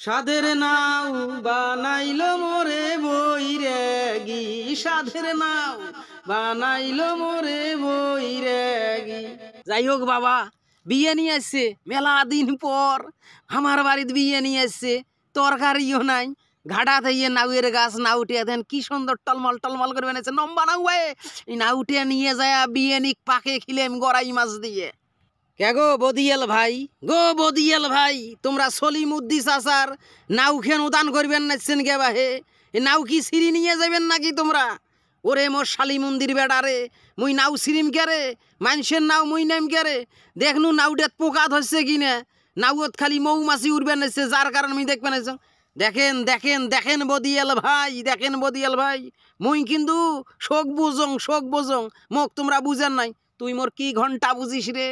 সাধের নাও বানাইলো মোরে বৈরাগী, সাধের নাও বানাইলো মোরে বৈরাগী। যাই হোক বাবা, বিয়ে নিয়ে আসছে মেলা দিন পর, আমার বাড়িতে বিয়ে নিয়ে আসছে, তরকারিও নাই। ঘাটা থেকে নাউয়ের গাছ নাউ উঠিয়ে দেন, কি সুন্দর টলমল টলমল করে বানাইছে, নম্বা নাউ ভাই। এই নাউ উঠিয়ে নিয়ে যায় বিয়ে নিক পাকে খিলেম গড়াই মাছ দিয়ে। কে গো বদিয়াল ভাই, গো বদিয়াল ভাই, তোমরা সলিমুদ্দি চাচার নাও খেন উদান করবেন নাচছেন কে বাহে? এ নাও কি সিঁড়ি নিয়ে যাবেন নাকি তোমরা? ওরে মোর শালি মন্দির বেড়ারে, মুই নাও সিরিম কেরে, মানুষের নাও মুই নাম কেরে। দেখনু নাউটাত পোকা ধরছে কিনা, নাউত খালি মৌমাছি উড়বেন নাচছে, যার কারণ আমি দেখবেন। দেখেন দেখেন দেখেন বদিয়াল ভাই, দেখেন বদিয়াল ভাই, মুই কিন্তু শোক বুঝং মোক তোমরা বুঝেন নাই। তুই মোর কি ঘন্টা বুঝিস রে?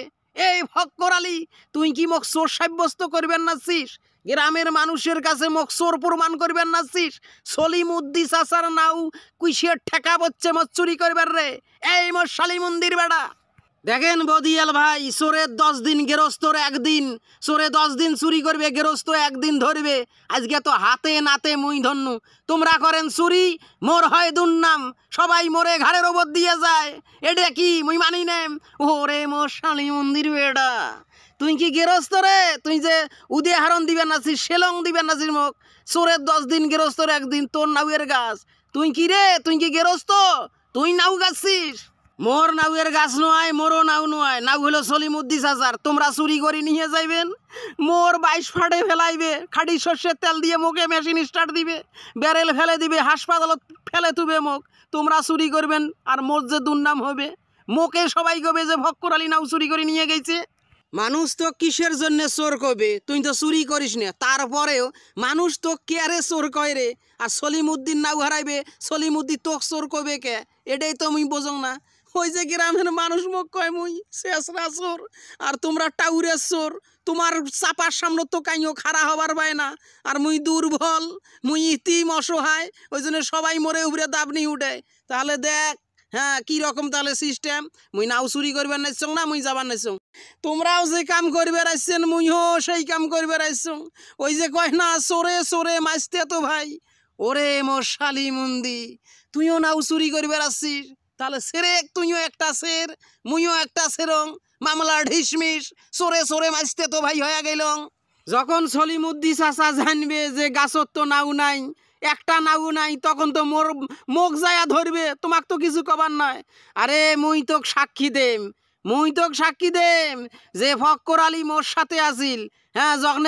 এই ফক্কর আলী, তুই কি মোক চোর সাব্যস্ত করবেন নাছিস? গ্রামের মানুষের কাছে মোক চোর প্রমাণ করবেন নাছিস? সলিমুদ্দি চাচার নাও কুইশের ঠেকা বচ্ছে মত চুরি করবেন রে? এই মোর শালি মন্দির বেড়া। দেখেন বদিয়াল ভাই, চোরের 10 দিন গেরস্তর একদিন, চোরে 10 দিন চুরি করবে, গেরস্ত একদিন ধরবে। আজকে তো হাতে নাতে মুই ধন্যু, তোমরা করেন চুরি, মোর হয় দুর্নাম, সবাই মোরে ঘাড়ের ওপর দিয়ে যায়। এটা কি মুই মানি নেম? ওরে মোর শালি মন্দির বেড়া, তুই কি গেরস্ত রে? তুই যে উদাহরণ দিবেন নাছিস, সেলং দিবেন নাছিস মোক। চোরের 10 দিন গেরস্তর একদিন, তোর নাউয়ের গাছ। তুই কি রে? তুই কি গেরস্ত? তুই নাউ গাছিস? মোর নাউয়ের গাছ নয়, মোরও নাও নয়, নাও হলো সলিমুদ্দি চাচার। তোমরা চুরি করে নিয়ে যাইবেন, মোর 22 ফাটে ফেলাইবে, খাঁটি সর্ষের তেল দিয়ে মোকে মেশিন স্টার্ট দিবে, ব্যারেল ফেলে দিবে, হাসপাতালত ফেলে তুবে মোক। তোমরা চুরি করবেন আর মোর যে দুর্নাম হবে, মোকে সবাই কবে যে ফক্কর আলী নাও চুরি করে নিয়ে গেছে। মানুষ তো কিসের জন্য চোর কবে? তুই তো চুরি করিস না, তারপরেও মানুষ তো কেয়ারে চোর কয় রে। আর সলিমুদ্দিন নাও হারাইবে, সলিমুদ্দি তোক চোর কবে কে? এটাই তো মুই বোঝং না। ওই যে গ্রামের মানুষ মোক কয় মুই শেষরা চোর, আর তোমরা টাউরের চোর। তোমার চাপার সামনে তো কাইও খাড়া হবার পায় না, আর মুই দুর্বল, মুই ইতিম অসহায়, ওই জন্য সবাই মরে উপরে দাবনি উঠে। তাহলে দেখ, হ্যাঁ কি রকম তাহলে সিস্টেম। মুই নাও চুরি করবার নাইছং না, মুই যাবার নাইছং। তোমরাও যে কাম করবে রাখছেন, মুইও সেই কাম করবে রাখছং। ওই যে কয় না, চোরে চোরে মাইস্তে তো ভাই। ওরে মোর শালি মন্দি, তুইও নাও চুরি করবে রাখছিস, তাহলে সেরেক তুইও একটা সের, মুইও একটা সেরং, মামলা ঢিসমিস, চোরে চোরে মাইস্তে তো ভাই হয়ে গেলং। যখন সলিমুদ্দি চাচা জানবে যে গাছত তো নাও নাই, একটা নাও নাই, তখন তো মোর মুখ যায়া ধরবে, তোমাক তো কিছু কবার নয়। আরে মুই তোক সাক্ষী দেম, মুই তোক সাক্ষী দেম যে ফক্কর আলী মোর সাথে আসিল। হ্যাঁ, যখন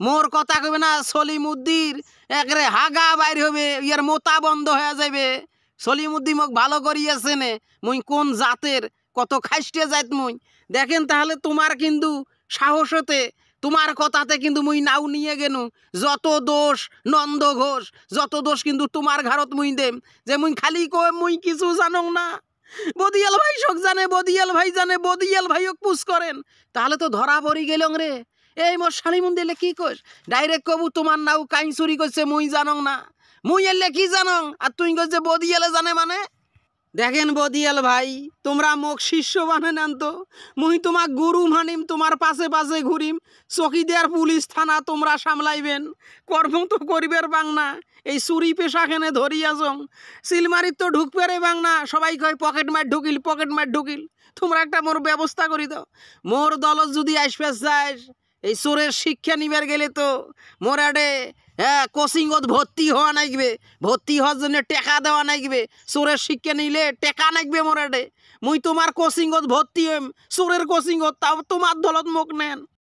মোর কথা কবে না, সলিমুদ্দির একরে হাগা বাইর হবে, ইয়ার মোতা বন্ধ হয়ে যাবে। সলিমুদ্দি মোক ভালো করিয়েছে নে, মুই কোন জাতের, কত খাইস্টে যাইত মুই। দেখেন তাহলে তোমার কিন্তু সাহস হতে, তোমার কথাতে কিন্তু মুই নাও নিয়ে গেনু। যত দোষ নন্দ ঘোষ, যত দোষ কিন্তু তোমার ঘাড়ত মুই দেম। যে মুই খালি কই মুই কিছু জানং না, বদিয়াল ভাই সব জানে, বদিয়াল ভাই জানে, বদিয়াল ভাইও পুষ করেন, তাহলে তো ধরা পড়ি গেলং রে। এই মোর শালি মন্দিরে কি কস? ডাইরেক্ট কবু তোমার নাও কাইন চুরি করছে মুই জানং না, মুই এলে কি জানং, আর তুই কস যে বদিয়ালে জানে মানে। দেখেন বদিয়াল ভাই, তোমরা মোক শিষ্য বানে নেন তো, মুই তোমাক গুরু মানিম, তোমার পাশে পাশে ঘুরিম, চকিদার পুলিশ থানা তোমরা সামলাইবেন, কর্ম তো করিবের বাংনা। এই চুরি পেশাখানে ধরিয়া যং, সিলমারির তো ঢুকবে রে বাংনা, সবাই কয় পকেট মার ঢুকিল, পকেট মার ঢুকিল। তোমরা একটা মোর ব্যবস্থা করি দাও, মোর দলত যদি আসবে যাস, এই চোরের শিক্ষা নিবার গেলে তো মোর আডে, হ্যাঁ, কোচিংত ভর্তি হওয়া নাগবে, ভর্তি হওয়ার জন্য টেকা দেওয়া নাগবে। চোরের শিক্ষা নিলে টেকা নাগবে মোর আডে। মুই তোমার কোচিংত ভর্তি হইম, চোরের কোচিংত, তাও তোমার দলত মোক নেন।